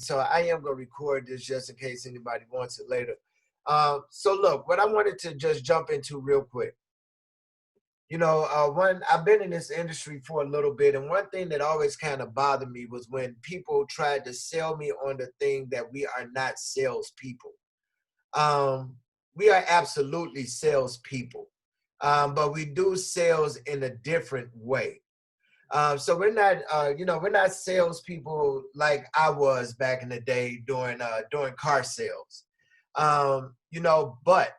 so I am going to record this just in case anybody wants it later. So look, what I wanted to just jump into real quick. You know, I've been in this industry for a little bit, and one thing that always kind of bothered me was when people tried to sell me on the thing that we are not salespeople. We are absolutely salespeople, but we do sales in a different way. So we're not, we're not salespeople like I was back in the day doing car sales. But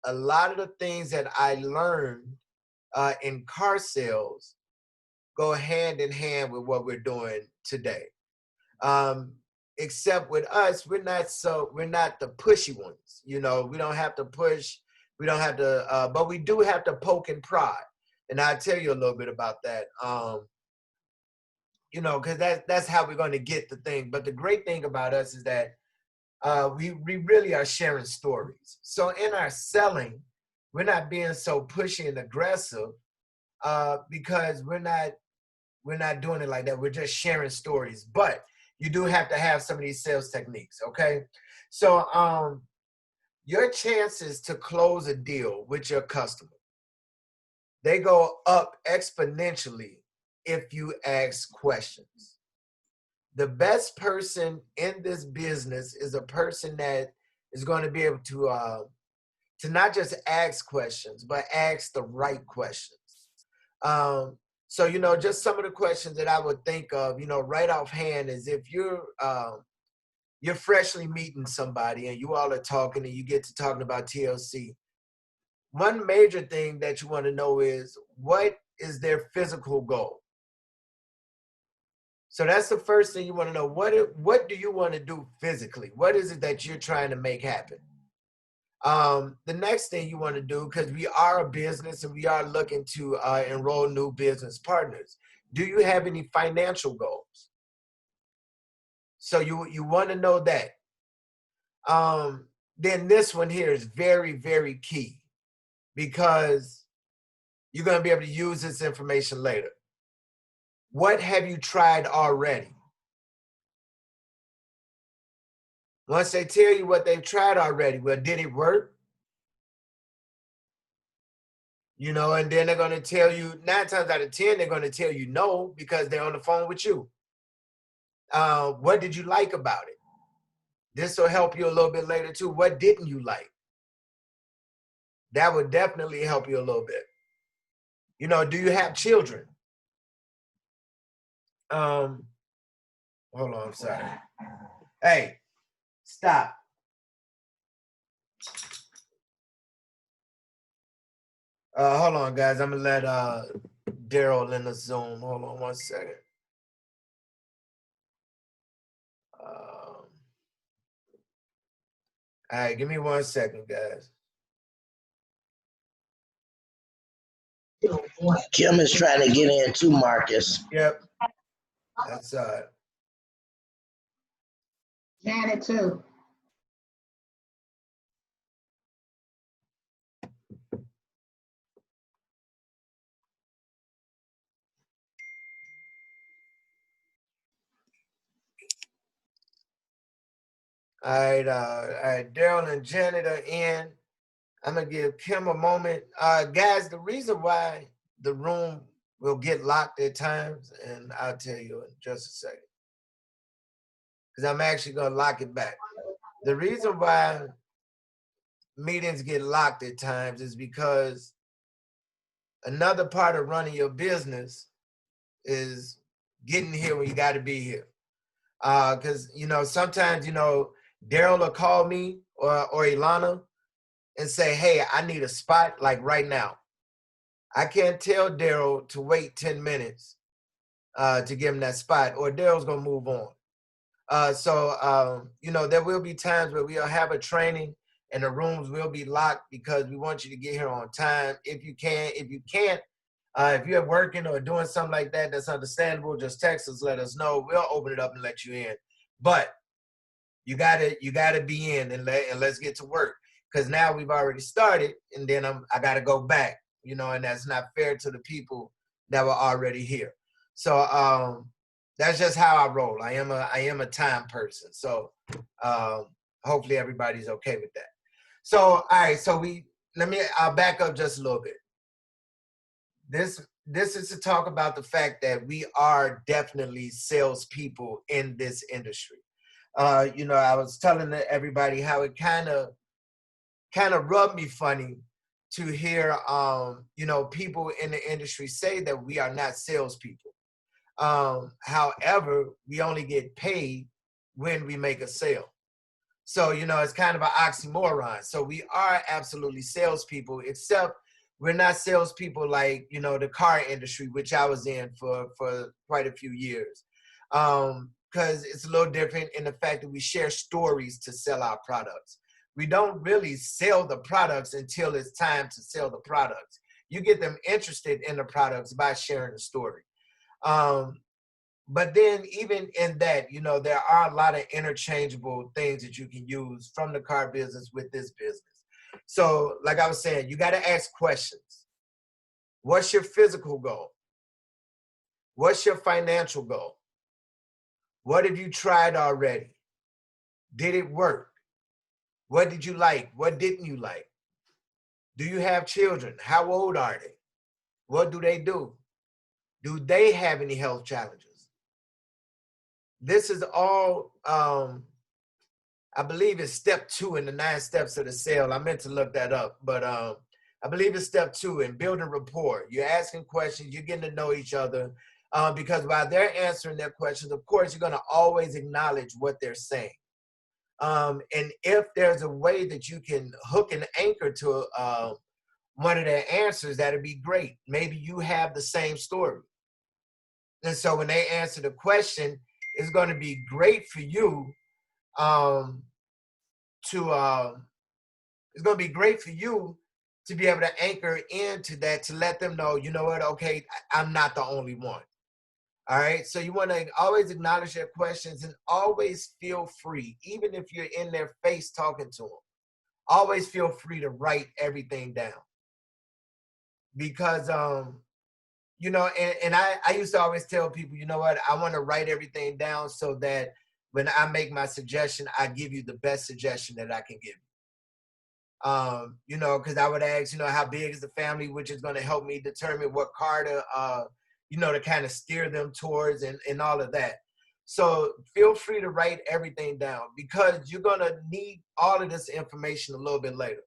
a lot of the things that I learned in car sales go hand in hand with what we're doing today. Um, Except with us, we're not the pushy ones. You know, we don't have to push, we don't have to, but we do have to poke and prod. And I'll tell you a little bit about that. Because that's how we're going to get the thing. But the great thing about us is that we really are sharing stories. So in our selling, we're not being so pushy and aggressive because we're not doing it like that. We're just sharing stories. But you do have to have some of these sales techniques, okay? So your chances to close a deal with your customer, they go up exponentially if you ask questions. The best person in this business is a person that is going to be able to not just ask questions, but ask the right questions. So, just some of the questions that I would think of, right offhand is if you're freshly meeting somebody and you all are talking and you get to talking about TLC, one major thing that you want to know is what is their physical goal? So that's the first thing you want to know. What do you want to do physically? What is it that you're trying to make happen? The next thing you want to do, because we are a business and we are looking to enroll new business partners, do you have any financial goals? So you want to know that. Then this one here is very, very key because you're going to be able to use this information later. What have you tried already? Once they tell you what they've tried already, well, did it work? And then they're going to tell you, 9 times out of 10, they're going to tell you no because they're on the phone with you. What did you like about it? This will help you a little bit later too. What didn't you like? That would definitely help you a little bit. Do you have children? Hold on, I'm sorry. Hey, stop. Hold on, guys. I'm gonna let Daryl in the Zoom. Hold on one second. All right, give me 1 second, guys. Kim is trying to get in too, Marcus. Yep. That's Janet too. all right. Daryl and Janet are in. I'm gonna give Kim a moment. Guys, the reason why the room will get locked at times, and I'll tell you in just a second, because I'm actually gonna lock it back. The reason why meetings get locked at times is because another part of running your business is getting here when you got to be here. Because sometimes Daryl will call me or Ilana and say, hey, I need a spot like right now. I can't tell Daryl to wait 10 minutes to give him that spot, or Daryl's gonna move on. So there will be times where we'll have a training and the rooms will be locked because we want you to get here on time. If you can, if you can't, if you're working or doing something like that, that's understandable. Just text us, let us know. We'll open it up and let you in. But you gotta be in and let's get to work, because now we've already started, and then I gotta go back, and that's not fair to the people that were already here. So That's just how I roll. I am a time person. So hopefully everybody's okay with that. So all right, so I'll back up just a little bit. This is to talk about the fact that we are definitely salespeople in this industry. I was telling everybody how it kind of rubbed me funny to hear people in the industry say that we are not salespeople. However, we only get paid when we make a sale. So, it's kind of an oxymoron. So we are absolutely salespeople, except we're not salespeople like, the car industry, which I was in for quite a few years. Because it's a little different in the fact that we share stories to sell our products. We don't really sell the products until it's time to sell the products. You get them interested in the products by sharing the story. But then even in that, there are a lot of interchangeable things that you can use from the car business with this business. So like I was saying, you got to ask questions. What's your physical goal? What's your financial goal? What have you tried already? Did it work? What did you like? What didn't you like? Do you have children? How old are they? What do they do? Do they have any health challenges? This is all, I believe it's step 2 in the 9 steps of the sale. I meant to look that up, but I believe it's step 2 in building rapport. You're asking questions, you're getting to know each other, because while they're answering their questions, of course, you're going to always acknowledge what they're saying. And if there's a way that you can hook an anchor to one of their answers, that'd be great. Maybe you have the same story. And so when they answer the question, it's going to be great for you it's going to be great for you to be able to anchor into that, to let them know, you know what, okay, I'm not the only one. All right. So you want to always acknowledge their questions and always feel free, even if you're in their face talking to them, always feel free to write everything down. Because, and I used to always tell people, you know what, I want to write everything down so that when I make my suggestion, I give you the best suggestion that I can give you. Because I would ask, how big is the family, which is going to help me determine what car to, to kind of steer them towards and all of that. So feel free to write everything down because you're going to need all of this information a little bit later.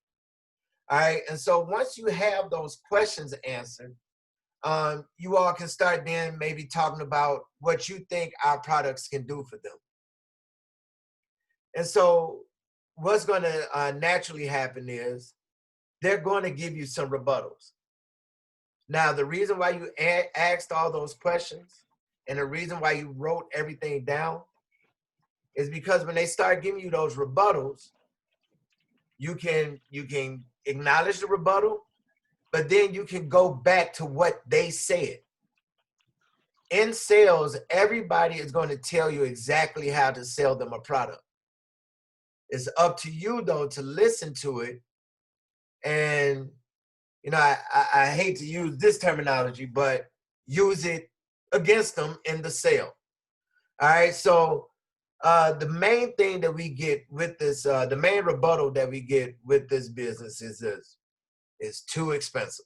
All right. And so once you have those questions answered, you all can start then maybe talking about what you think our products can do for them. And so what's going to naturally happen is they're going to give you some rebuttals. Now, the reason why you asked all those questions and the reason why you wrote everything down is because when they start giving you those rebuttals, you can acknowledge the rebuttal, but then you can go back to what they said. In sales, everybody is going to tell you exactly how to sell them a product. It's up to you, though, to listen to it. And, I hate to use this terminology, but use it against them in the sale. All right. So the main thing that we get with this, the main rebuttal that we get with this business is this: it's too expensive.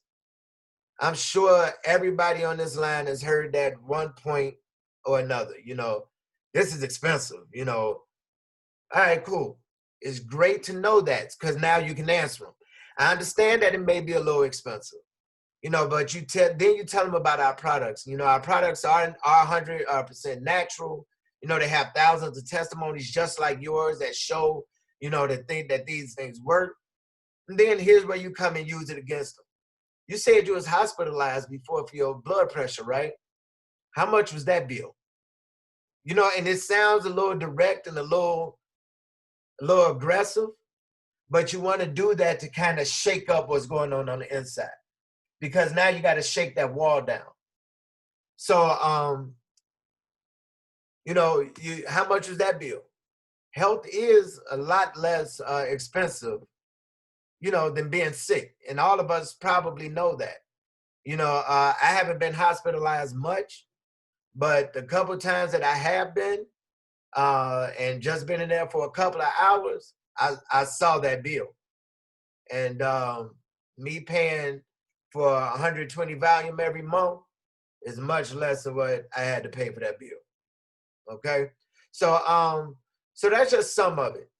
I'm sure everybody on this line has heard that one point or another. This is expensive. All right, cool. It's great to know that because now you can answer them. I understand that it may be a little expensive, but you tell them about our products. Our products are 100% natural. They have thousands of testimonies just like yours that show, that these things work. And then here's where you come and use it against them. You said you was hospitalized before for your blood pressure, right? How much was that bill? And it sounds a little direct and a little aggressive, but you want to do that to kind of shake up what's going on the inside, because now you got to shake that wall down. So, how much was that bill? Health is a lot less expensive, than being sick. And all of us probably know that. I haven't been hospitalized much, But the couple times that I have been and just been in there for a couple of hours, I saw that bill. And me paying for 120 volume every month is much less than what I had to pay for that bill. Okay. So that's just some of it.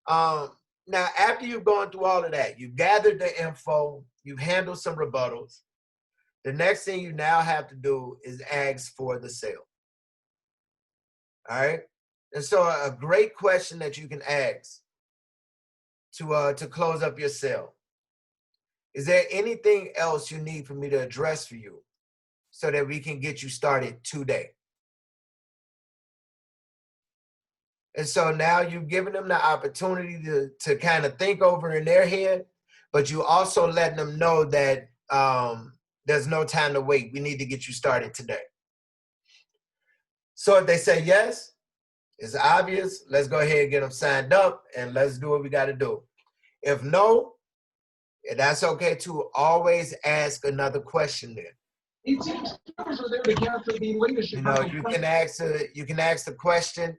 Now, after you've gone through all of that, you've gathered the info, you've handled some rebuttals. The next thing you now have to do is ask for the sale. All right. And so a great question that you can ask to close up your sale. Is there anything else you need for me to address for you so that we can get you started today? And so now you've given them the opportunity to kind of think over in their head, but you also letting them know that there's no time to wait. We need to get you started today. So if they say yes, it's obvious. Let's go ahead and get them signed up and let's do what we got to do. If no, that's okay too. Always ask another question then. You know, you can ask the question.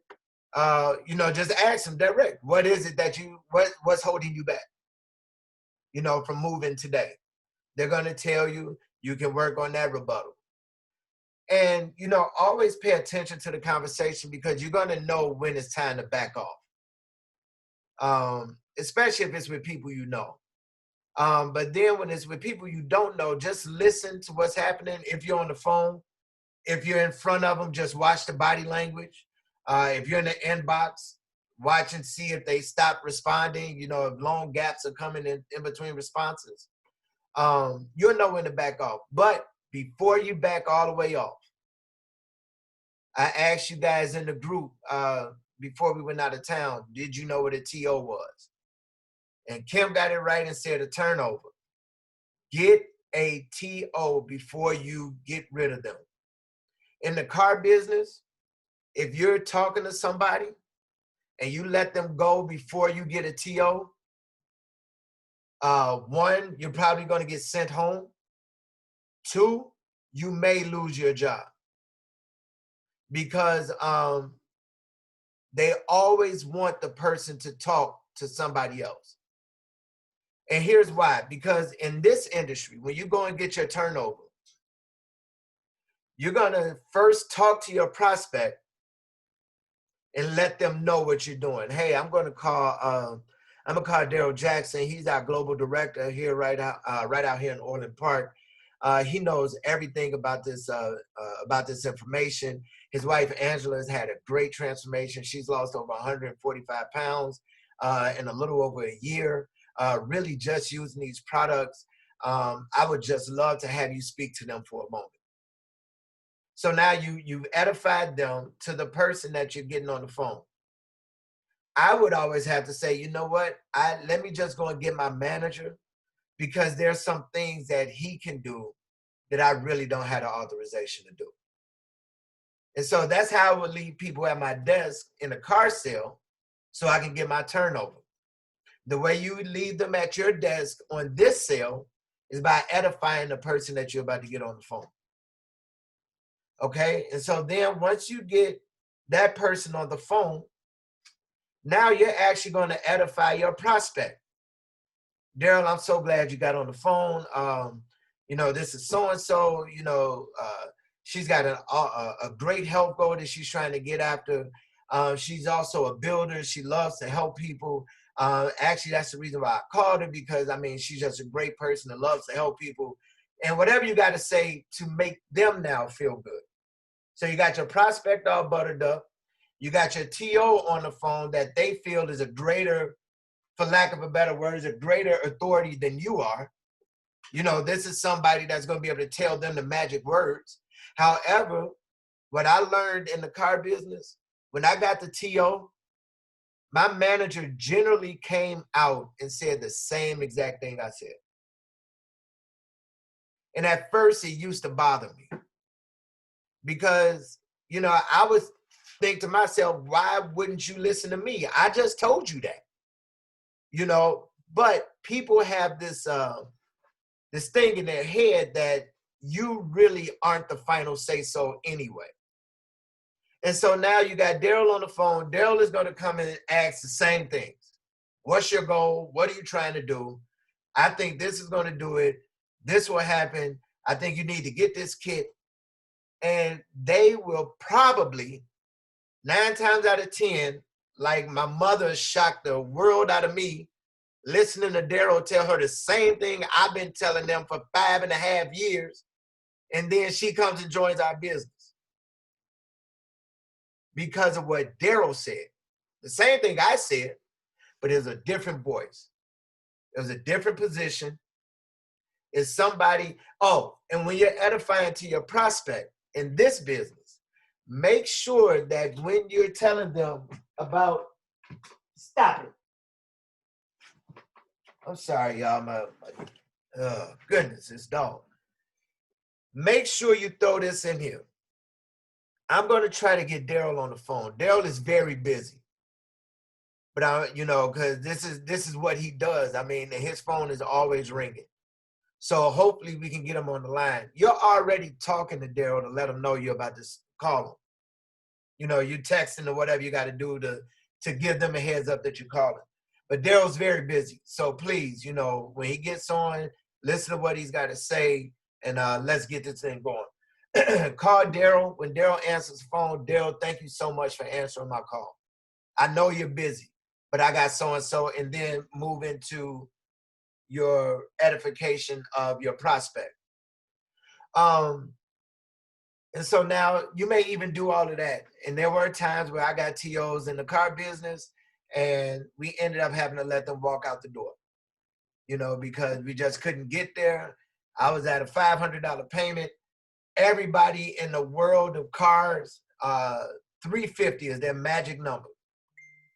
You know, just ask them direct. What is it that what's holding you back? You know, from moving today. They're gonna tell you. You can work on that rebuttal. And you know, always pay attention to the conversation because you're gonna know when it's time to back off. Especially if it's with people you know. But then when it's with people you don't know, just listen to what's happening. If you're on the phone, if you're in front of them, just watch the body language. If you're in the inbox, watch and see if they stop responding, you know, if long gaps are coming in between responses. You'll know when to back off. But before you back all the way off, I asked you guys in the group before we went out of town, did you know what a TO was? And Kim got it right and said a turnover. Get a TO before you get rid of them. In the car business, if you're talking to somebody and you let them go before you get a TO, one, you're probably going to get sent home. Two, you may lose your job because they always want the person to talk to somebody else. And here's why, because in this industry, when you go and get your turnover, you're going to first talk to your prospect and let them know what you're doing. Hey, I'm going to call Daryl Jackson. He's our global director here right out here in Orland Park. He knows everything about this information. His wife Angela has had a great transformation. She's lost over 145 pounds in a little over a year. Really just using these products. I would just love to have you speak to them for a moment. So now you've edified them to the person that you're getting on the phone. I would always have to say, you know what? Let me just go and get my manager because there's some things that he can do that I really don't have the authorization to do. And so that's how I would leave people at my desk in a car sale so I can get my turnover. The way you would leave them at your desk on this sale is by edifying the person that you're about to get on the phone. Okay, and so then once you get that person on the phone, now you're actually going to edify your prospect. Daryl, I'm so glad you got on the phone. You know, this is so-and-so, you know, she's got a great health goal that she's trying to get after. She's also a builder. She loves to help people. Actually, that's the reason why I called her because, I mean, she's just a great person that loves to help people. And whatever you got to say to make them now feel good. So you got your prospect all buttered up. You got your TO on the phone that they feel is a greater, for lack of a better word, is a greater authority than you are. You know, this is somebody that's going to be able to tell them the magic words. However, what I learned in the car business, when I got the TO, my manager generally came out and said the same exact thing I said. And at first, it used to bother me. Because, you know, I would think to myself, why wouldn't you listen to me? I just told you that, you know, but people have this thing in their head that you really aren't the final say so anyway. And so now you got Daryl on the phone. Daryl is going to come in and ask the same things. What's your goal? What are you trying to do? I think this is going to do it. This will happen. I think you need to get this kit. And they will probably, 9 times out of 10, like my mother shocked the world out of me, listening to Daryl tell her the same thing I've been telling them for 5.5 years. And then she comes and joins our business because of what Daryl said. The same thing I said, but it's a different voice. It was a different position. It's somebody, and when you're edifying to your prospect in this business, make sure that when you're telling them about, stop it. I'm sorry, y'all, goodness, it's dog. Make sure you throw this in here. I'm going to try to get Daryl on the phone. Daryl is very busy. But because this is what he does. I mean, his phone is always ringing. So hopefully we can get him on the line. You're already talking to Daryl to let him know you're about to call him. You're texting or whatever you got to do to give them a heads up that you're calling. But Daryl's very busy. So please, when he gets on, listen to what he's got to say, and let's get this thing going. Call Daryl. When Daryl answers the phone, Daryl, thank you so much for answering my call. I know you're busy, but I got so-and-so, and then move into your edification of your prospect. And so now you may even do all of that. And there were times where I got TOs in the car business and we ended up having to let them walk out the door, because we just couldn't get there. I was at a $500 payment. Everybody in the world of cars, 350 is their magic number.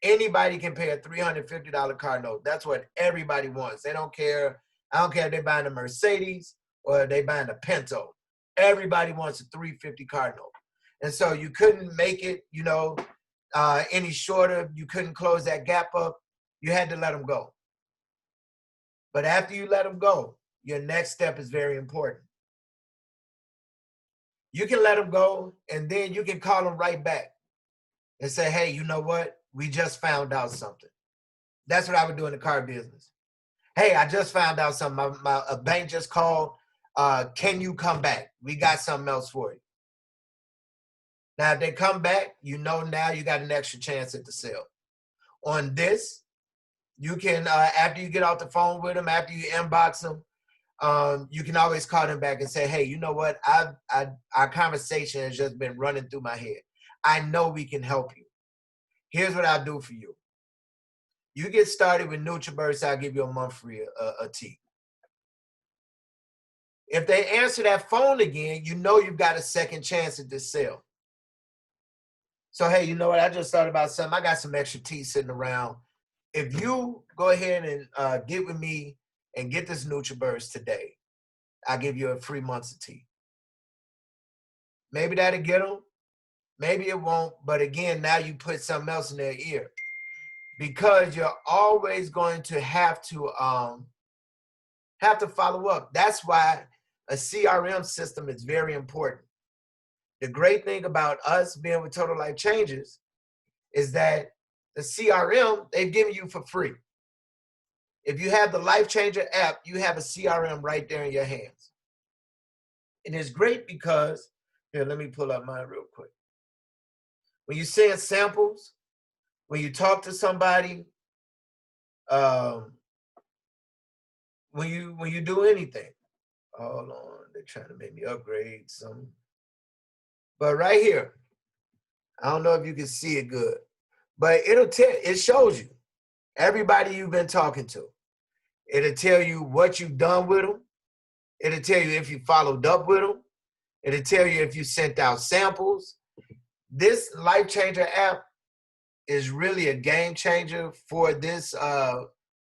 Anybody can pay a $350 car note. That's what everybody wants. They don't care. I don't care if they're buying a Mercedes or they buying a Pinto. Everybody wants a $350 car note. And so you couldn't make it, any shorter. You couldn't close that gap up. You had to let them go. But after you let them go, your next step is very important. You can let them go, and then you can call them right back and say, hey, you know what? We just found out something. That's what I would do in the car business. Hey, I just found out something. A bank just called. Can you come back? We got something else for you. Now, if they come back, now you got an extra chance at the sale. On this, you can, after you get off the phone with them, after you inbox them, you can always call them back and say, hey, you know what? Our conversation has just been running through my head. I know we can help you. Here's what I'll do for you. You get started with NutriBurst, I'll give you a month free a tea. If they answer that phone again, you've got a second chance at this sale. So, hey, you know what? I just thought about something. I got some extra tea sitting around. If you go ahead and get with me and get this NutriBurst today, I'll give you a free month of tea. Maybe that'll get them. Maybe it won't. But again, now you put something else in their ear. Because you're always going to have to follow up. That's why a CRM system is very important. The great thing about us being with Total Life Changes is that the CRM, they've given you for free. If you have the Life Changer app, you have a CRM right there in your hands. And it's great because, here, let me pull up mine real quick. When you send samples, when you talk to somebody, when you do anything, hold on, they're trying to make me upgrade some. But right here, I don't know if you can see it good, but it shows you everybody you've been talking to. It'll tell you what you've done with them. It'll tell you if you followed up with them. It'll tell you if you sent out samples. This Life Changer app is really a game changer for this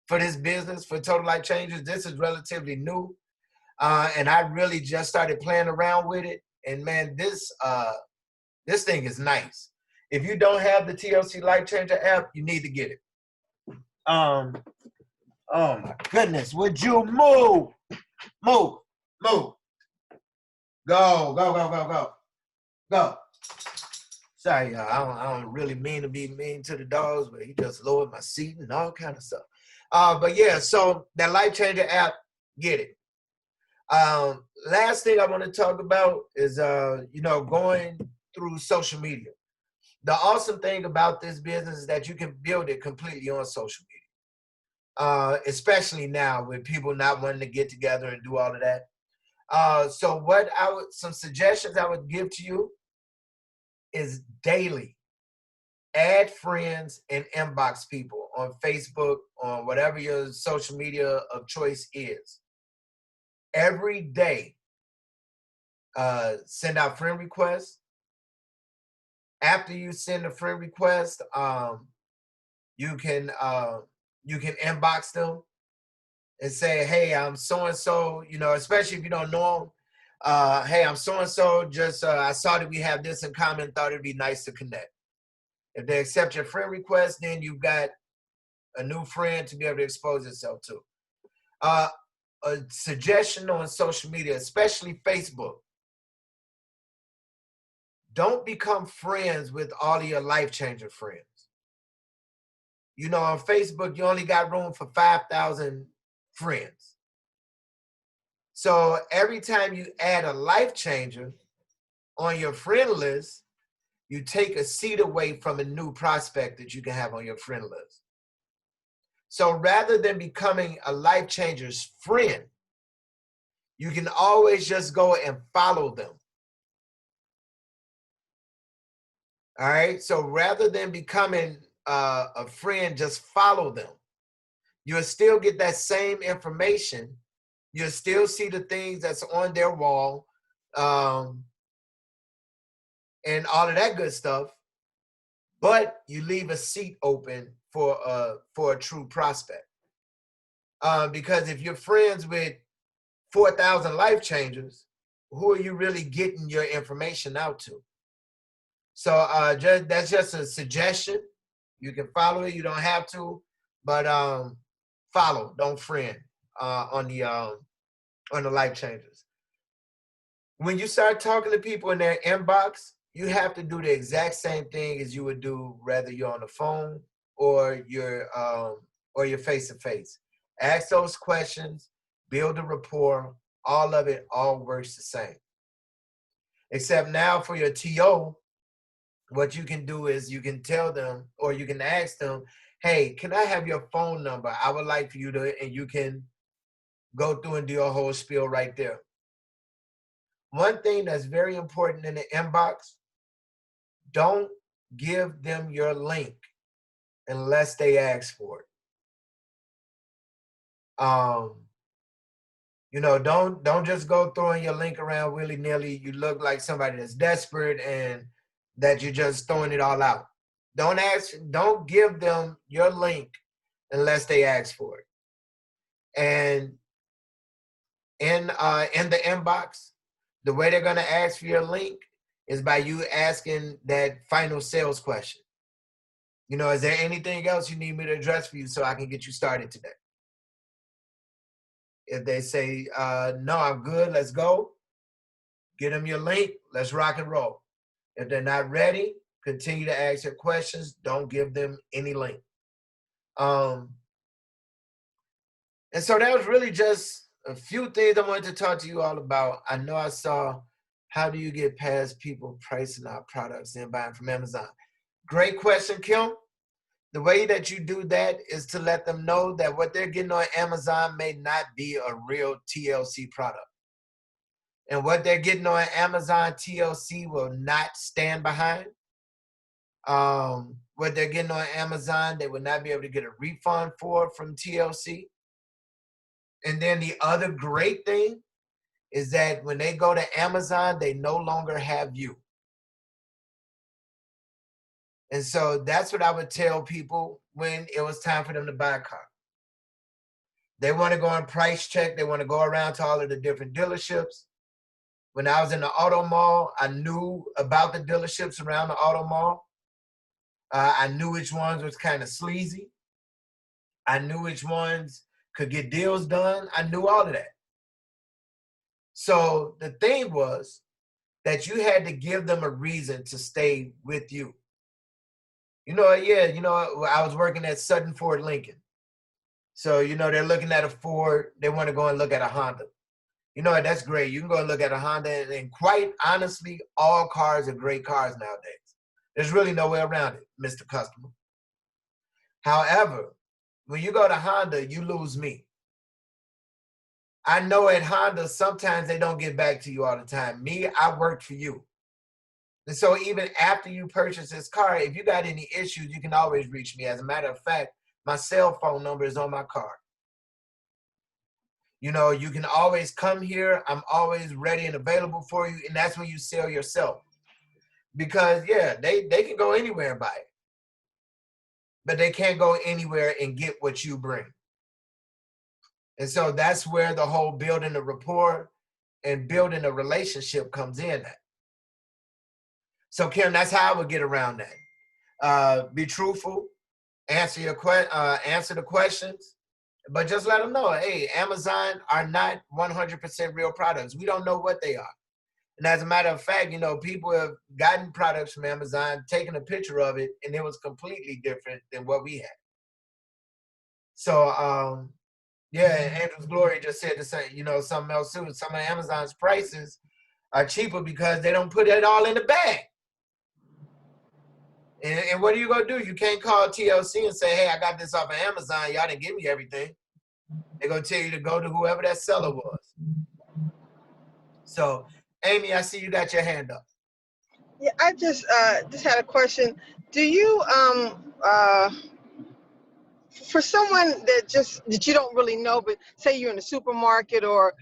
business, for Total Life Changers. This is relatively new, and I really just started playing around with it. And man, this thing is nice. If you don't have the TLC Life Changer app, you need to get it. Oh my goodness, would you move? Go. So Sorry, y'all. I don't really mean to be mean to the dogs, but he just lowered my seat and all kind of stuff. But yeah, so that Life Changer app, get it. Last thing I want to talk about is going through social media. The awesome thing about this business is that you can build it completely on social media, especially now with people not wanting to get together and do all of that. So some suggestions I would give to you is daily add friends and inbox people on Facebook, on whatever your social media of choice is. Every day, send out friend requests. After you send a friend request, you can inbox them and say, "Hey, I'm so and so." Especially if you don't know them. Hey, I'm so and so. Just I saw that we have this in common. Thought it'd be nice to connect. If they accept your friend request, then you've got a new friend to be able to expose yourself to. A suggestion on social media, especially Facebook. Don't become friends with all of your life changer friends. On Facebook, you only got room for 5,000 friends. So every time you add a life changer on your friend list, you take a seat away from a new prospect that you can have on your friend list. So rather than becoming a life changer's friend, you can always just go and follow them. All right. So rather than becoming a friend, just follow them. You'll still get that same information. You'll still see the things that's on their wall, and all of that good stuff. But you leave a seat open for a true prospect. Because if you're friends with 4,000 life changers, who are you really getting your information out to? So that's just a suggestion. You can follow it. You don't have to, but follow, don't friend on the life changers. When you start talking to people in their inbox, you have to do the exact same thing as you would do whether you're on the phone or you're face to face. Ask those questions, build a rapport. All of it all works the same. Except now for your TO, what you can do is you can tell them or you can ask them, "Hey, can I have your phone number? I would like for you to," and you can go through and do a whole spiel right there. One thing that's very important in the inbox, don't give them your link unless they ask for it. Don't just go throwing your link around willy-nilly. You look like somebody that's desperate and that you're just throwing it all out. Don't give them your link unless they ask for it. And in the inbox, the way they're gonna ask for your link is by you asking that final sales question. Is there anything else you need me to address for you so I can get you started today? If they say, no, I'm good, let's go, get them your link, let's rock and roll. If they're not ready, continue to ask your questions. Don't give them any link. And so that was really just a few things I wanted to talk to you all about. I know I saw, how do you get past people pricing out products and buying from Amazon? Great question, Kim. The way that you do that is to let them know that what they're getting on Amazon may not be a real TLC product. And what they're getting on Amazon TLC will not stand behind. What they're getting on Amazon, they will not be able to get a refund for from TLC. And then the other great thing is that when they go to Amazon, they no longer have you. And so that's what I would tell people when it was time for them to buy a car. They want to go on price check. They want to go around to all of the different dealerships. When I was in the auto mall, I knew about the dealerships around the auto mall. I knew which ones was kind of sleazy. I knew which ones could get deals done. I knew all of that. So the thing was, that you had to give them a reason to stay with you. You know, yeah, you know, I was working at Sutton Ford Lincoln. So, you know, they're looking at a Ford, they want to go and look at a Honda. You know, that's great. You can go and look at a Honda, and quite honestly, all cars are great cars nowadays. There's really no way around it, Mr. Customer. However, when you go to Honda, you lose me. I know at Honda, sometimes they don't get back to you all the time. Me, I work for you. And so even after you purchase this car, if you got any issues, you can always reach me. As a matter of fact, my cell phone number is on my car. You know, you can always come here. I'm always ready and available for you. And that's when you sell yourself. Because, yeah, they can go anywhere and buy it. But they can't go anywhere and get what you bring. And so that's where the whole building a rapport and building a relationship comes in at. So, Kim, that's how I would get around that. Be truthful, answer the questions, but just let them know, hey, Amazon are not 100% real products. We don't know what they are. And as a matter of fact, you know, people have gotten products from Amazon, taken a picture of it, and it was completely different than what we had. So, yeah, Andrew's Glory just said the same, you know, something else too. Some of Amazon's prices are cheaper because they don't put it all in the bag. And what are you going to do? You can't call TLC and say, hey, I got this off of Amazon. Y'all didn't give me everything. They're going to tell you to go to whoever that seller was. So, Amy, I see you got your hand up. Yeah, I just had a question. Do you for someone that you don't really know, but say you're in a supermarket or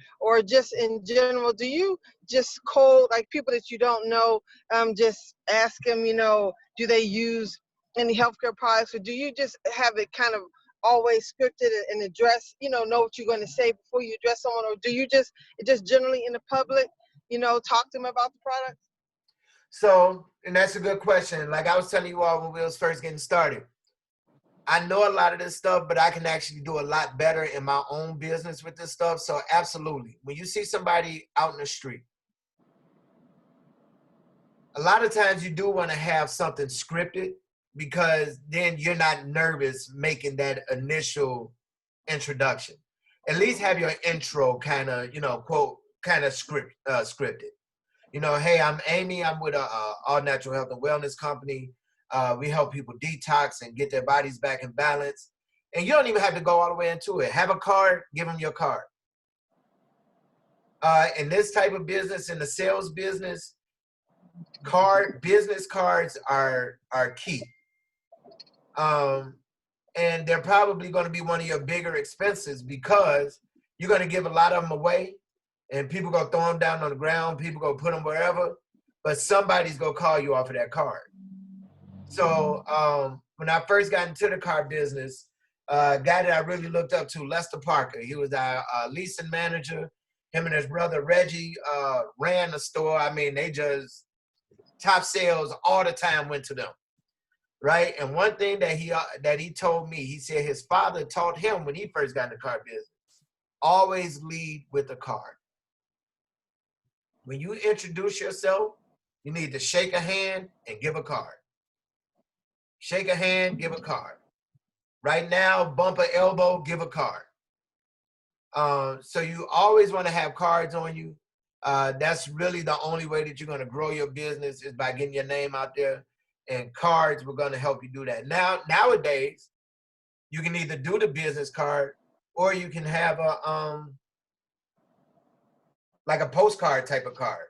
just in general, do you just call like people that you don't know, just ask them, you know, do they use any healthcare products, or do you just have it kind of always scripted and address, you know what you're going to say before you address someone, or do you just generally in the public, you know, talk to them about the product? So, and that's a good question. Like I was telling you all when we was first getting started, I know a lot of this stuff, but I can actually do a lot better in my own business with this stuff. So absolutely, when you see somebody out in the street, a lot of times you do want to have something scripted, because then you're not nervous making that initial introduction. At least have your intro kind of, you know, quote, kind of scripted. You know, hey, I'm Amy. I'm with a all natural health and wellness company. We help people detox and get their bodies back in balance. And you don't even have to go all the way into it. Have a card, give them your card. In this type of business, in the sales business, business cards are key. And they're probably going to be one of your bigger expenses, because you're going to give a lot of them away, and people go throw them down on the ground. People go put them wherever, but somebody's going to call you off of that card. So when I first got into the car business, a guy that I really looked up to, Lester Parker, he was our leasing manager. Him and his brother Reggie ran the store. I mean, they just top sales all the time went to them, right? And one thing that he told me, he said his father taught him when he first got in the car business, always lead with a card. When you introduce yourself, you need to shake a hand and give a card. Shake a hand, give a card. Right now, bump an elbow, give a card. So you always want to have cards on you. That's really the only way that you're going to grow your business, is by getting your name out there. And cards were going to help you do that. Nowadays, you can either do the business card, or you can have like a postcard type of card,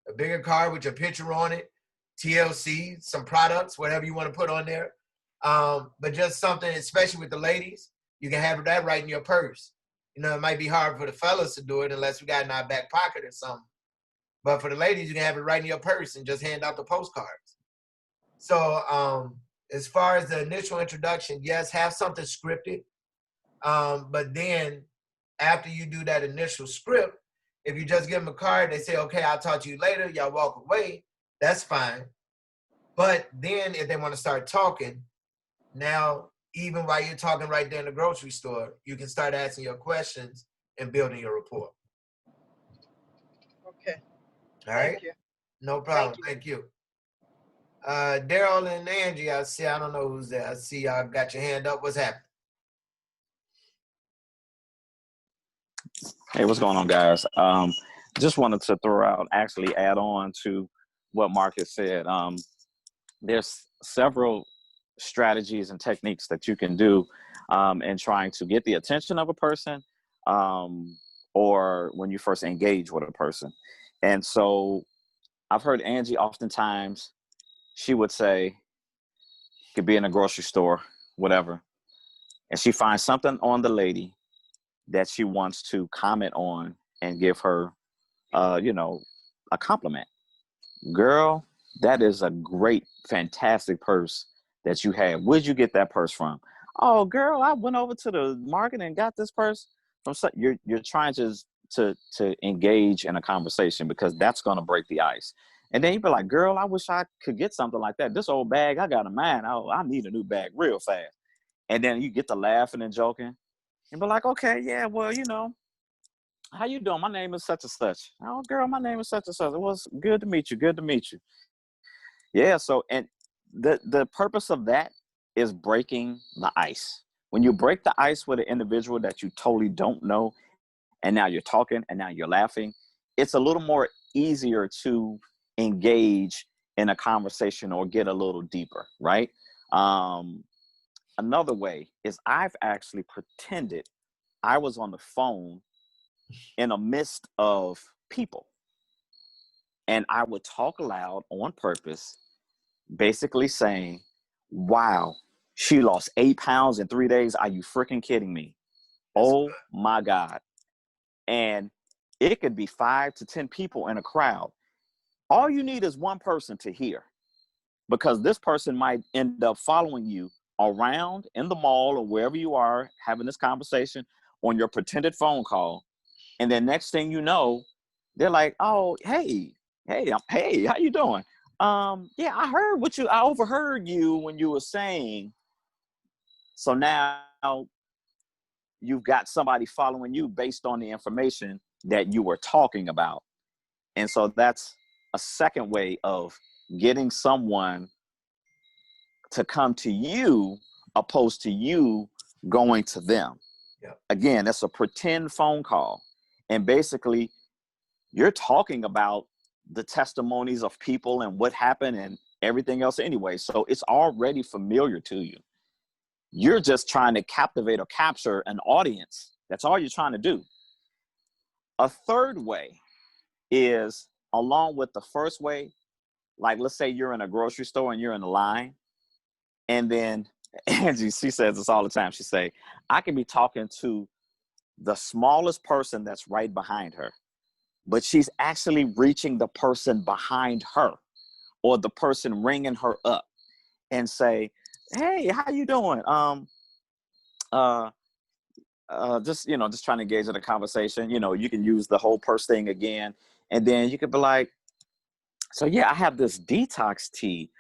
a bigger card with your picture on it, TLC, some products, whatever you want to put on there. But just something, especially with the ladies, you can have that right in your purse. You know, it might be hard for the fellas to do it unless we got it in our back pocket or something. But for the ladies, you can have it right in your purse and just hand out the postcards. So as far as the initial introduction, yes, have something scripted. But then after you do that initial script, if you just give them a card, they say, okay, I'll talk to you later, y'all walk away, that's fine. But then if they want to start talking, now, even while you're talking right there in the grocery store, you can start asking your questions and building your rapport. Okay. All right? Thank you. No problem. Thank you. Thank you. Daryl and Angie, I don't know who's there. I see y'all got your hand up. What's happening? Hey, what's going on, guys? Just wanted to throw out, actually add on to what Marcus said. There's several strategies and techniques that you can do in trying to get the attention of a person, or when you first engage with a person. And so I've heard Angie oftentimes, she would say, could be in a grocery store, whatever, and she finds something on the lady that she wants to comment on and give her, a compliment. Girl, that is a great, fantastic purse that you have. Where'd you get that purse from? Oh, girl, I went over to the market and got this purse from. You're trying to engage in a conversation because that's going to break the ice. And then you'd be like, girl, I wish I could get something like that. This old bag I got in mine. Oh, I need a new bag real fast. And then you get to laughing and joking and be like, okay, yeah, well, how you doing? My name is such and such. Oh, girl, my name is such and such. It was good to meet you. Good to meet you. Yeah. So, and the purpose of that is breaking the ice. When you break the ice with an individual that you totally don't know, and now you're talking and now you're laughing, it's a little more easier to engage in a conversation or get a little deeper, right? Another way is I've actually pretended I was on the phone in a midst of people, and I would talk loud on purpose, basically saying, wow, she lost 8 pounds in 3 days. Are you freaking kidding me? That's Oh my God. And it could be 5 to 10 people in a crowd. All you need is one person to hear, because this person might end up following you around in the mall or wherever you are having this conversation on your pretended phone call. And then next thing you know, they're like, oh, hey, how you doing? Yeah, I overheard you when you were saying. So now you've got somebody following you based on the information that you were talking about. And so that's a second way of getting someone to come to you opposed to you going to them. Yep. Again, that's a pretend phone call. And basically, you're talking about the testimonies of people and what happened and everything else anyway. So it's already familiar to you. You're just trying to captivate or capture an audience. That's all you're trying to do. A third way is, along with the first way, like let's say you're in a grocery store and you're in a line, and then Angie, she says this all the time. She say, I can be talking to the smallest person that's right behind her, but she's actually reaching the person behind her or the person ringing her up and say, hey, how you doing? Uh, just trying to engage in a conversation. You can use the whole purse thing again. And then you could be like, so yeah, I have this detox tea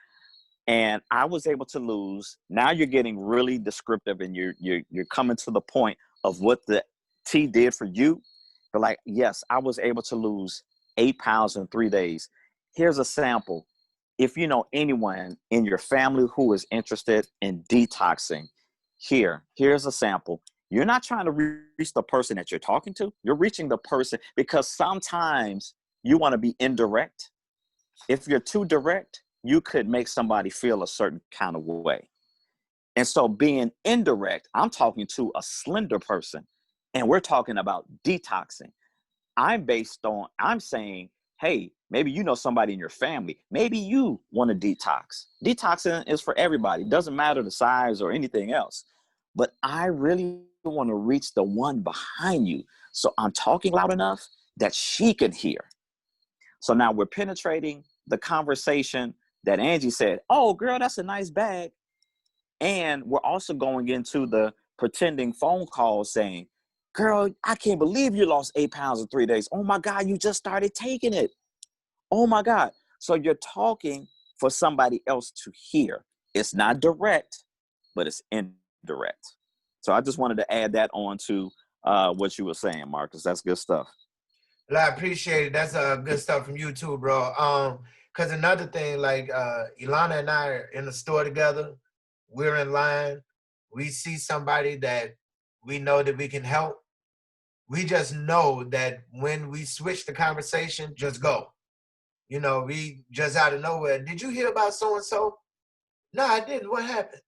and I was able to lose. Now you're getting really descriptive and you're coming to the point of what the tea did for you. But like, yes, I was able to lose 8 pounds in 3 days. Here's a sample. If you know anyone in your family who is interested in detoxing, here's a sample. You're not trying to reach the person that you're talking to. You're reaching the person, because sometimes you want to be indirect. If you're too direct, you could make somebody feel a certain kind of way. And so being indirect, I'm talking to a slender person and we're talking about detoxing. I'm saying, hey, maybe you know somebody in your family. Maybe you want to detox. Detoxing is for everybody. It doesn't matter the size or anything else. But I really want to reach the one behind you. So I'm talking loud enough that she can hear. So now we're penetrating the conversation that Angie said, oh, girl, that's a nice bag. And we're also going into the pretending phone call saying, girl, I can't believe you lost 8 pounds in 3 days. Oh my God, you just started taking it. Oh my God. So you're talking for somebody else to hear. It's not direct, but it's indirect. So I just wanted to add that on to what you were saying, Marcus. That's good stuff. Well, I appreciate it. That's good stuff from you too, bro. Cause another thing, like Ilana and I are in the store together. We're in line. We see somebody that we know that we can help. We just know that when we switch the conversation, just go. You know, we just out of nowhere. Did you hear about so and so? No, I didn't. What happened?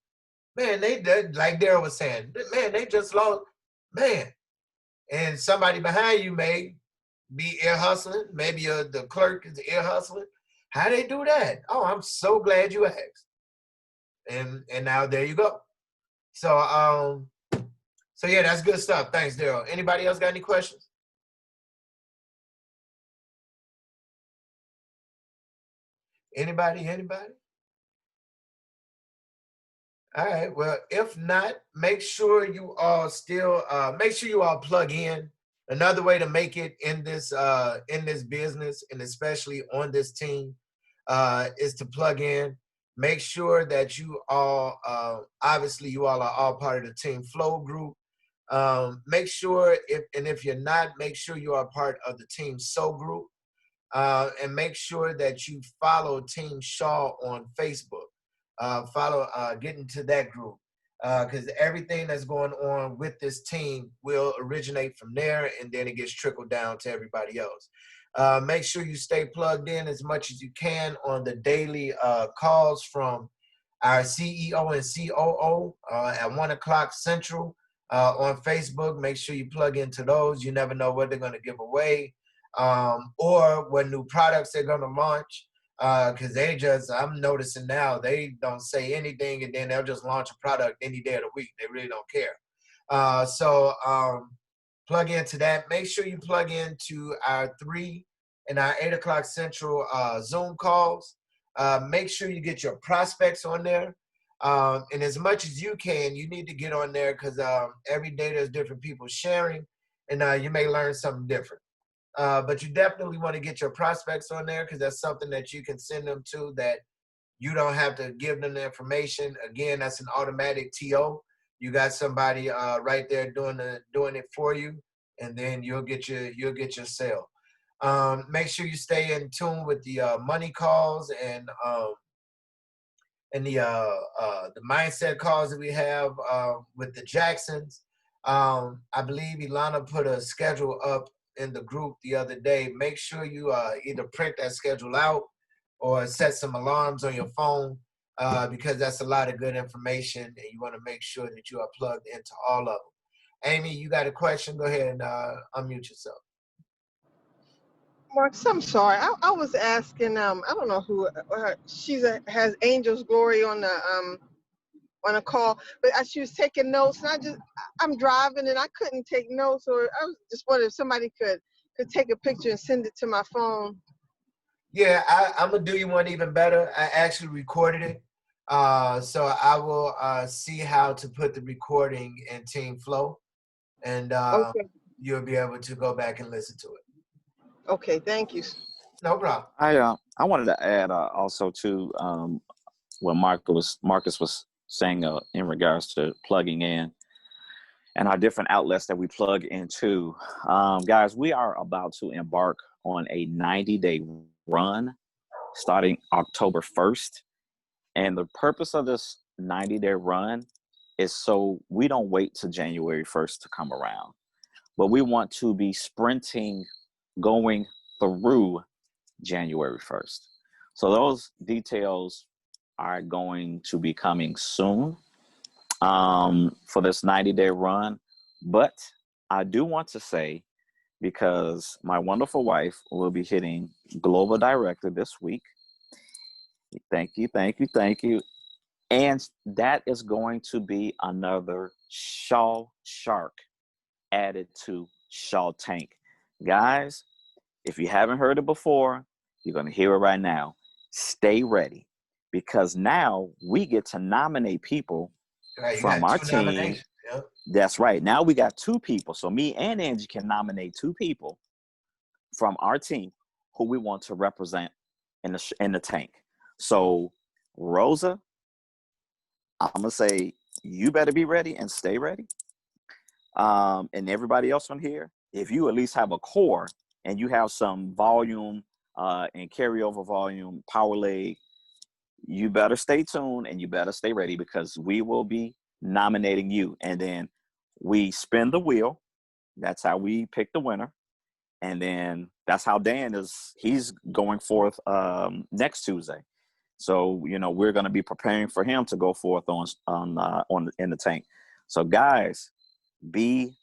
Man, they did, like Daryl was saying, man, they just lost. Man, and somebody behind you may be ear hustling. Maybe the clerk is ear hustling. How they do that? Oh, I'm so glad you asked. And now there you go. So so yeah, that's good stuff. Thanks, Daryl. Anybody else got any questions? Anybody? Anybody? All right. Well, if not, make sure you all still make sure you all plug in. Another way to make it in this business and especially on this team is to plug in. Make sure that you all obviously you all are all part of the team flow group. Make sure if you're not, make sure you are part of the team so group. And make sure that you follow Team Shaw on Facebook. Get into that group because everything that's going on with this team will originate from there, and then it gets trickled down to everybody else. Make sure you stay plugged in as much as you can on the daily calls from our CEO and COO at 1 o'clock Central on Facebook. Make sure you plug into those. You never know what they're going to give away or what new products they're going to launch. Because I'm noticing now, they don't say anything and then they'll just launch a product any day of the week. They really don't care. Plug into that. Make sure you plug into our 3 and our 8 o'clock Central Zoom calls. Make sure you get your prospects on there. And as much as you can, you need to get on there because every day there's different people sharing and you may learn something different. But you definitely want to get your prospects on there because that's something that you can send them to that you don't have to give them the information. Again, that's an automatic TO. You got somebody right there doing it for you, and then you'll get your sale. Make sure you stay in tune with the money calls and the mindset calls that we have with the Jacksons. I believe Ilana put a schedule up in the group the other day. Make sure you either print that schedule out or set some alarms on your phone because that's a lot of good information and you want to make sure that you are plugged into all of them. Amy, you got a question? Go ahead and unmute yourself. Marcus, I'm sorry. I was asking. I don't know who. Has Angel's Glory on a call, but she was taking notes, and I'm driving and I couldn't take notes, or I was just wondering if somebody could take a picture and send it to my phone. Yeah, I'm gonna do you one even better. I actually recorded it, so I will see how to put the recording in Team Flow, and Okay. you'll be able to go back and listen to it. Okay. Thank you. No problem. I wanted to add also to what Marcus was saying in regards to plugging in and our different outlets that we plug into. Guys, we are about to embark on a 90-day run starting October 1st. And the purpose of this 90-day run is so we don't wait till January 1st to come around, but we want to be sprinting going through January 1st. So those details are going to be coming soon for this 90-day run. But I do want to say, because my wonderful wife will be hitting Global Director this week. Thank you, thank you, thank you. And that is going to be another Shaw Shark added to Shaw Tank. Guys, if you haven't heard it before, you're going to hear it right now. Stay ready, because now we get to nominate people from our team. Yep. That's right. Now we got 2 people. So me and Angie can nominate 2 people from our team who we want to represent in the tank. So Rosa, I'm going to say you better be ready and stay ready. And everybody else on here, if you at least have a core and you have some volume and carryover volume power leg, you better stay tuned and you better stay ready, because we will be nominating you. And then we spin the wheel. That's how we pick the winner. And then that's how he's going forth next Tuesday. So, you know, we're going to be preparing for him to go forth in the tank. So guys, be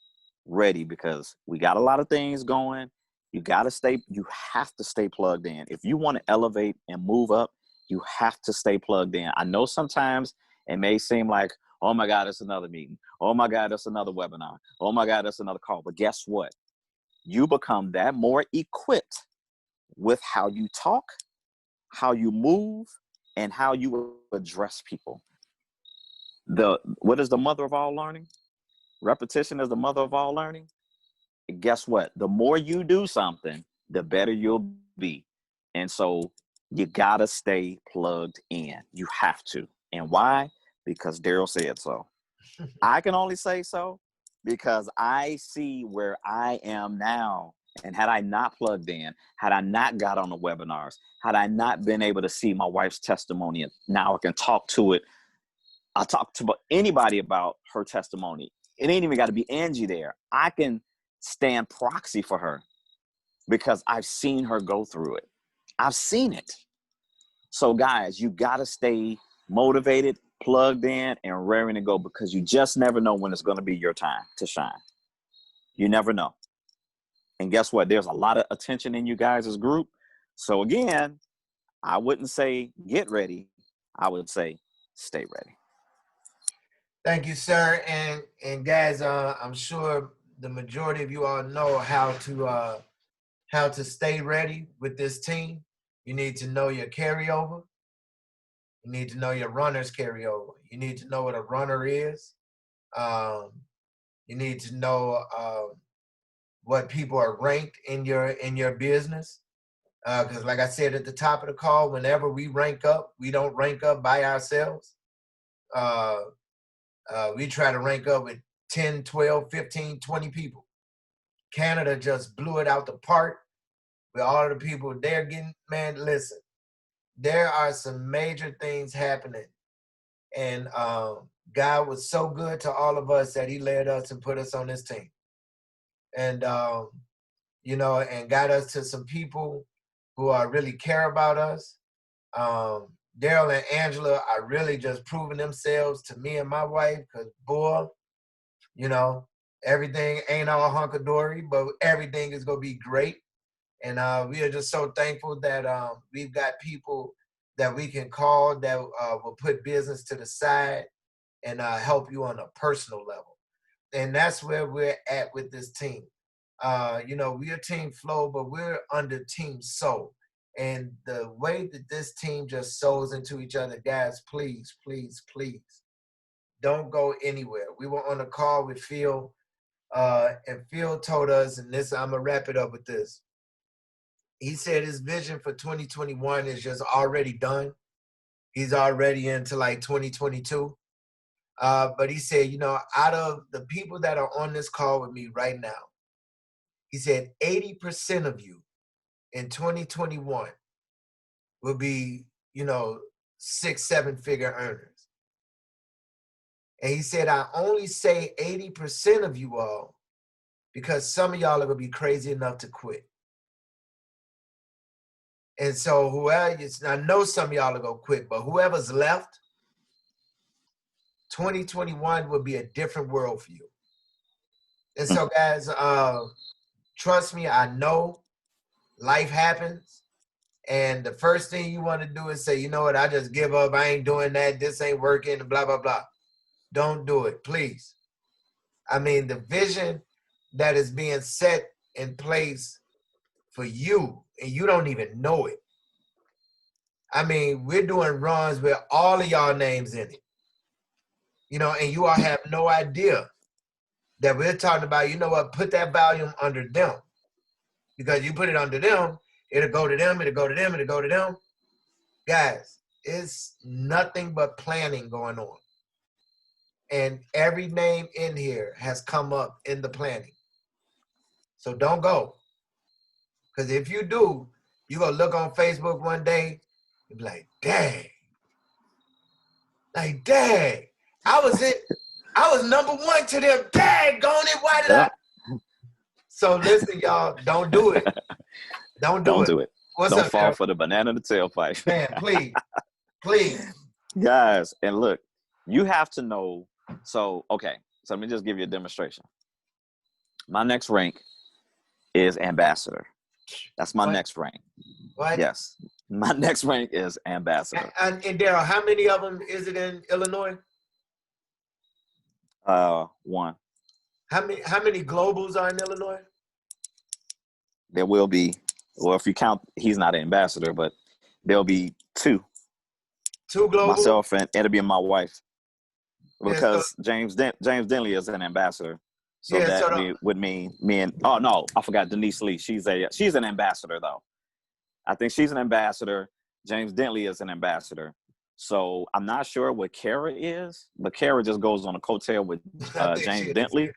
ready, because we got a lot of things going. You have to stay plugged in. If you want to elevate and move up, you have to stay plugged in. I know sometimes it may seem like, oh my God, it's another meeting. Oh my God, it's another webinar. Oh my God, it's another call. But guess what? You become that more equipped with how you talk, how you move, and how you address people. What is the mother of all learning? Repetition is the mother of all learning. Guess what? The more you do something, the better you'll be. And so you gotta stay plugged in. You have to. And why? Because Daryl said so. I can only say so because I see where I am now. And had I not plugged in, had I not got on the webinars, had I not been able to see my wife's testimony, and now I can talk to it. I talk to anybody about her testimony. It ain't even got to be Angie there. I can stand proxy for her because I've seen her go through it. I've seen it. So guys, you got to stay motivated, plugged in, and raring to go, because you just never know when it's going to be your time to shine. You never know. And guess what? There's a lot of attention in you guys' group. So again, I wouldn't say get ready. I would say stay ready. Thank you, sir. And guys, I'm sure the majority of you all know how to stay ready with this team. You need to know your carryover. You need to know your runner's carryover. You need to know what a runner is. You need to know what people are ranked in your business. Because like I said at the top of the call, whenever we rank up, we don't rank up by ourselves. We try to rank up with 10, 12, 15, 20 people. Canada just blew it out the park with all the people they're getting. Man, listen, there are some major things happening. And God was so good to all of us that he led us and put us on this team. And, and got us to some people who really care about us. Daryl and Angela are really just proving themselves to me and my wife, because, boy, everything ain't all hunky-dory, but everything is going to be great. And we are just so thankful that we've got people that we can call that will put business to the side and help you on a personal level. And that's where we're at with this team. We're Team Flow, but we're under Team Soul. And the way that this team just sows into each other, guys, please, please, please, don't go anywhere. We were on a call with Phil, and Phil told us, and this, I'm going to wrap it up with this. He said his vision for 2021 is just already done. He's already into like 2022. But he said, out of the people that are on this call with me right now, he said 80% of you in 2021 will be, 6-7 figure earners. And he said, I only say 80% of you all because some of y'all are going to be crazy enough to quit. And so I know some of y'all are going to quit, but whoever's left, 2021 will be a different world for you. And so, guys, trust me, I know life happens. And the first thing you want to do is say, you know what, I just give up. I ain't doing that. This ain't working, blah, blah, blah. Don't do it, please. I mean, the vision that is being set in place for you, and you don't even know it. I mean, we're doing runs with all of y'all names in it. And you all have no idea that we're talking about, you know what, put that volume under them. Because you put it under them, it'll go to them, it'll go to them, it'll go to them. Guys, it's nothing but planning going on. And every name in here has come up in the planning. So don't go. Because if you do, you're going to look on Facebook one day and be like, dang. Like, dang. I was number one to them. Dang, gone it. Why did I? So listen, y'all, don't do it. Don't do it. What's Don't up, fall Eric? for the banana in the tailpipe. Man, please. Please. Guys, and look, you have to know. So let me just give you a demonstration. My next rank is ambassador. That's my next rank. What? Yes. My next rank is ambassador. And Daryl, how many of them is it in Illinois? One. How many globals are in Illinois? There will be, well, if you count, he's not an ambassador, but there'll be two. Two globals? Myself and it'll be my wife. Because Yeah, James Denley is an ambassador. So yeah, that would mean me and, oh no, I forgot Denise Lee. She's an ambassador though. I think she's an ambassador. James Denley is an ambassador. So I'm not sure what Kara is, but Kara just goes on a coattail with James Dentley.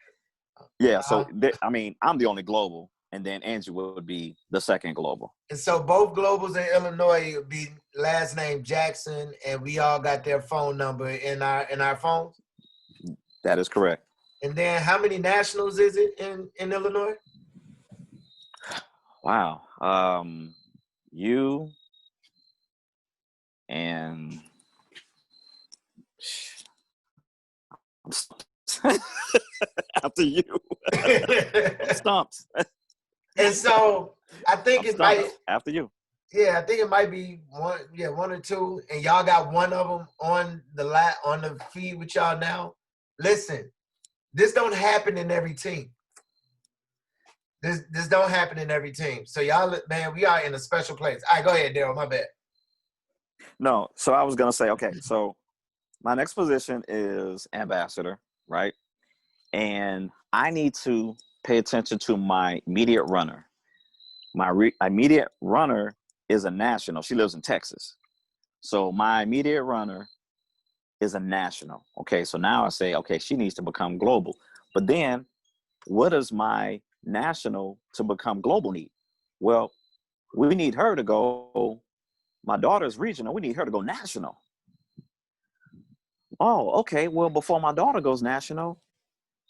Yeah, so I'm the only global, and then Angie would be the second global. And so both globals in Illinois would be last name Jackson, and we all got their phone number in our phones. That is correct. And then how many nationals is it in Illinois? Wow. You and I'm stumped. After you. I'm stumped. And so I think it might after you. Yeah, I think it might be one or two, and y'all got one of them on the feed with y'all now. Listen, this don't happen in every team. This don't happen in every team. So y'all, man, we are in a special place. All right, go ahead, Daryl. My bad. No, so I was gonna say, okay, so my next position is ambassador, right? And I need to pay attention to my immediate runner. My immediate runner is a national. She lives in Texas. So my immediate runner is a national. Okay, so now I say, okay, she needs to become global. But then what does my national to become global need? Well, we need her to go, my daughter's regional, we need her to go national. Oh, okay, well, before my daughter goes national,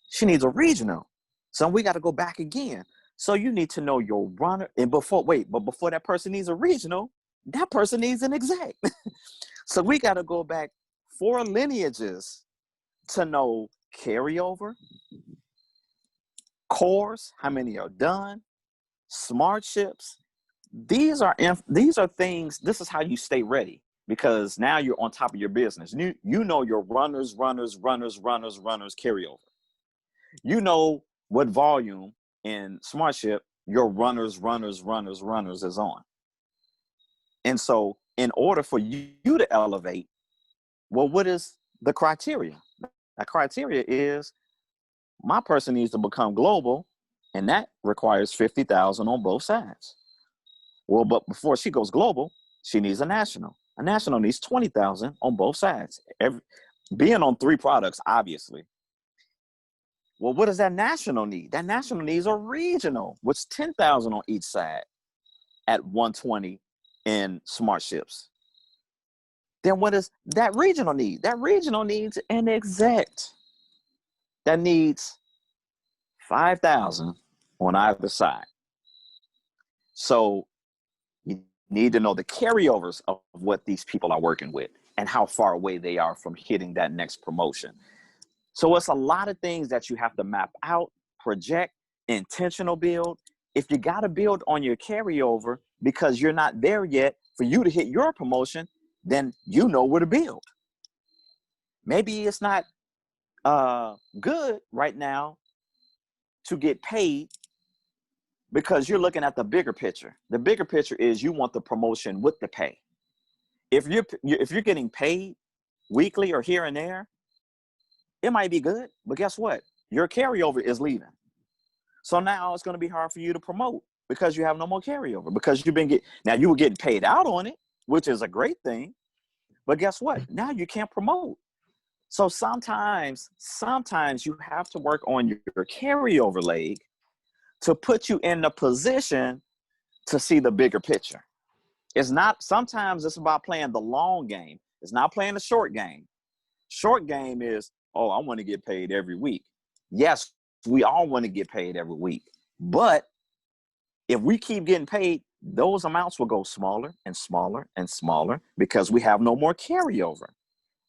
she needs a regional. So we got to go back again. So you need to know your runner. And before that person needs a regional, that person needs an exec. So we got to go back 4 lineages to know carryover, cores, how many are done, smart ships. These are things. This is how you stay ready, because now you're on top of your business. You know your runners carryover. You know what volume in smart ship your runners is on. And so in order for you to elevate, well, what is the criteria? The criteria is my person needs to become global, and that requires 50,000 on both sides. Well, but before she goes global, she needs a national. A national needs 20,000 on both sides. Being on 3 products, obviously. Well, what does that national need? That national needs a regional, which is 10,000 on each side at 120 in smart ships. Then what does that regional need? That regional needs an exec that needs 5,000 on either side. So you need to know the carryovers of what these people are working with and how far away they are from hitting that next promotion. So it's a lot of things that you have to map out, project, intentional build. If you got to build on your carryover because you're not there yet for you to hit your promotion, then you know where to build. Maybe it's not good right now to get paid because you're looking at the bigger picture. The bigger picture is you want the promotion with the pay. If you're getting paid weekly or here and there, it might be good, but guess what? Your carryover is leaving. So now it's going to be hard for you to promote because you have no more carryover, because now you were getting paid out on it, which is a great thing, but guess what? Now you can't promote. So sometimes you have to work on your carryover leg to put you in the position to see the bigger picture. It's not, sometimes it's about playing the long game. It's not playing the short game. Short game is, oh, I want to get paid every week. Yes, we all want to get paid every week. But if we keep getting paid, those amounts will go smaller and smaller and smaller because we have no more carryover.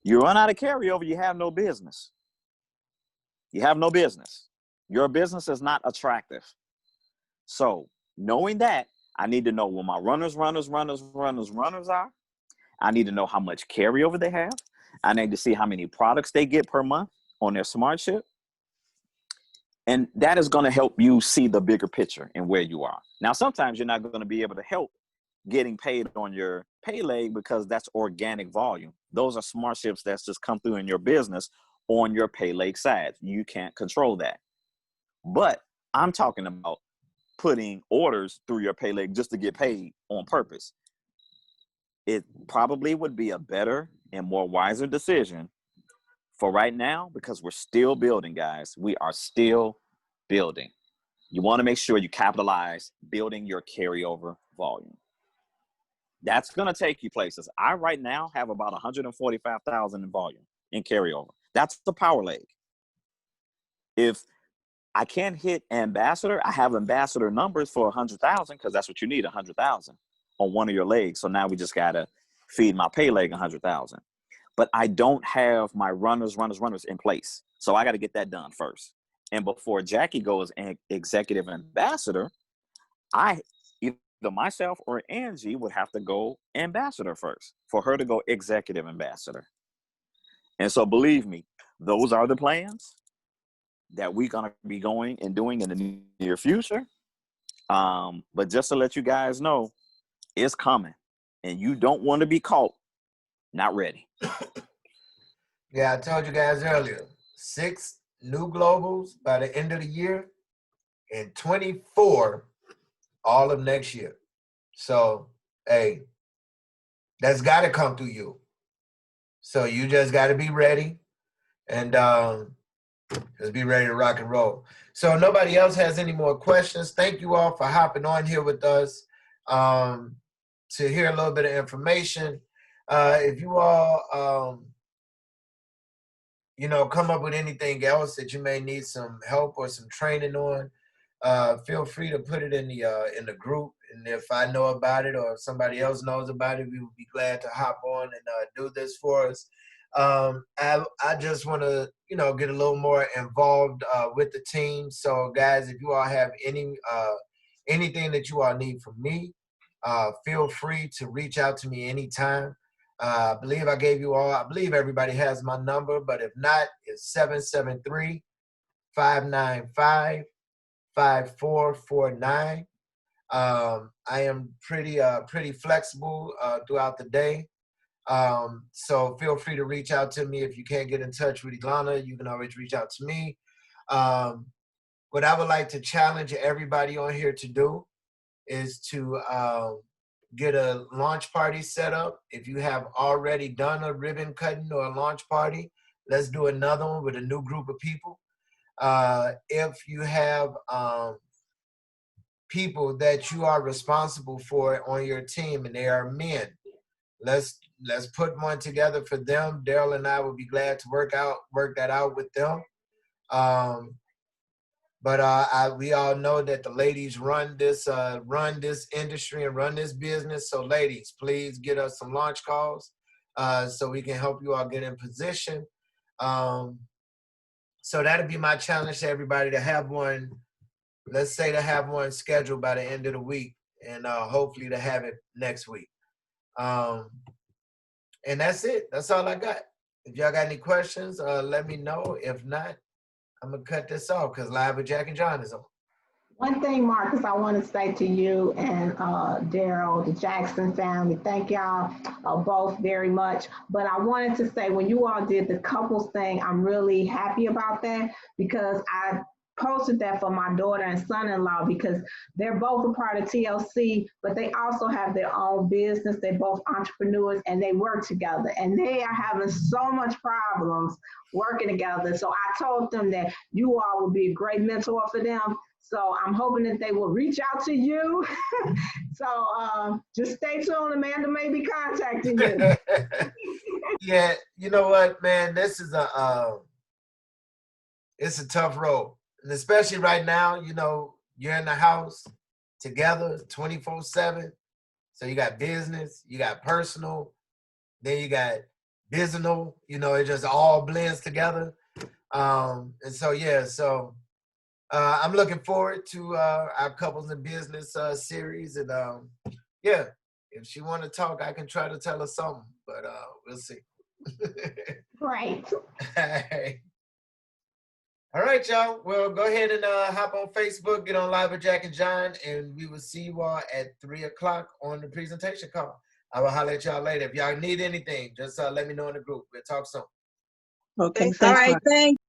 You run out of carryover, you have no business. You have no business. Your business is not attractive. So knowing that, I need to know what my runners are. I need to know how much carryover they have. I need to see how many products they get per month on their smart ship. And that is going to help you see the bigger picture and where you are. Now, sometimes you're not going to be able to help getting paid on your pay leg because that's organic volume. Those are smart ships that's just come through in your business on your pay leg side. You can't control that. But I'm talking about putting orders through your pay leg just to get paid on purpose. It probably would be a better and more wiser decision for right now, because we're still building, guys. We are still building. You want to make sure you capitalize building your carryover volume. That's going to take you places. I right now have about 145,000 in volume in carryover. That's the power leg. If I can't hit ambassador, I have ambassador numbers for 100,000 because that's what you need, 100,000 on one of your legs. So now we just got to feed my pay leg 100,000. But I don't have my runners in place. So I got to get that done first. And before Jackie goes and executive ambassador, either myself or Angie would have to go ambassador first for her to go executive ambassador. And so believe me, those are the plans that we're going to be going and doing in the near future. But just to let you guys know, it's coming. And you don't want to be caught not ready. Yeah, I told you guys earlier, 6 new globals by the end of the year and 24 all of next year. So, hey, that's got to come through you. So you just got to be ready and just be ready to rock and roll. So nobody else has any more questions. Thank you all for hopping on here with us to hear a little bit of information. If you all, come up with anything else that you may need some help or some training on, feel free to put it in the group. And if I know about it or if somebody else knows about it, we would be glad to hop on and do this for us. I just want to, get a little more involved with the team. So guys, if you all have anything that you all need from me, feel free to reach out to me anytime. I believe I believe everybody has my number, but if not, it's 773-595-5449. I am pretty flexible throughout the day. So feel free to reach out to me. If you can't get in touch with Ilana, you can always reach out to me. What I would like to challenge everybody on here to do is to get a launch party set up. If you have already done a ribbon cutting or a launch party, let's do another one with a new group of people. If you have people that you are responsible for on your team and they are men, let's put one together for them. Daryl and I would be glad to work that out with them. But we all know that the ladies run this industry and run this business. So ladies, please get us some launch calls so we can help you all get in position. So that'll be my challenge to everybody, to have one. Let's say to have one scheduled by the end of the week, and hopefully to have it next week. And that's it. That's all I got. If y'all got any questions, let me know. If not, I'm going to cut this off because Live with Jack and John is on. One thing, Marcus, I want to say to you and Daryl, the Jackson family, thank y'all both very much. But I wanted to say, when you all did the couples thing, I'm really happy about that, because I posted that for my daughter and son-in-law, because they're both a part of TLC, but they also have their own business. They're both entrepreneurs and they work together, and they are having so much problems working together. So I told them that you all would be a great mentor for them. So I'm hoping that they will reach out to you. So just stay tuned. Amanda may be contacting you. Yeah, you know what, man? This is it's a tough road, and especially right now. You know, you're in the house together 24/7. So you got business, you got personal, then you got business. You know, it just all blends together. And so yeah, so I'm looking forward to our couples in business series, and yeah, if she want to talk, I can try to tell her something, but we'll see. Great. All right, y'all. Well, go ahead and hop on Facebook, get on Live with Jack and John, and we will see you all at 3 o'clock on the presentation call. I will holler at y'all later. If y'all need anything, just let me know in the group. We'll talk soon. Okay, Thanks a lot. thanks.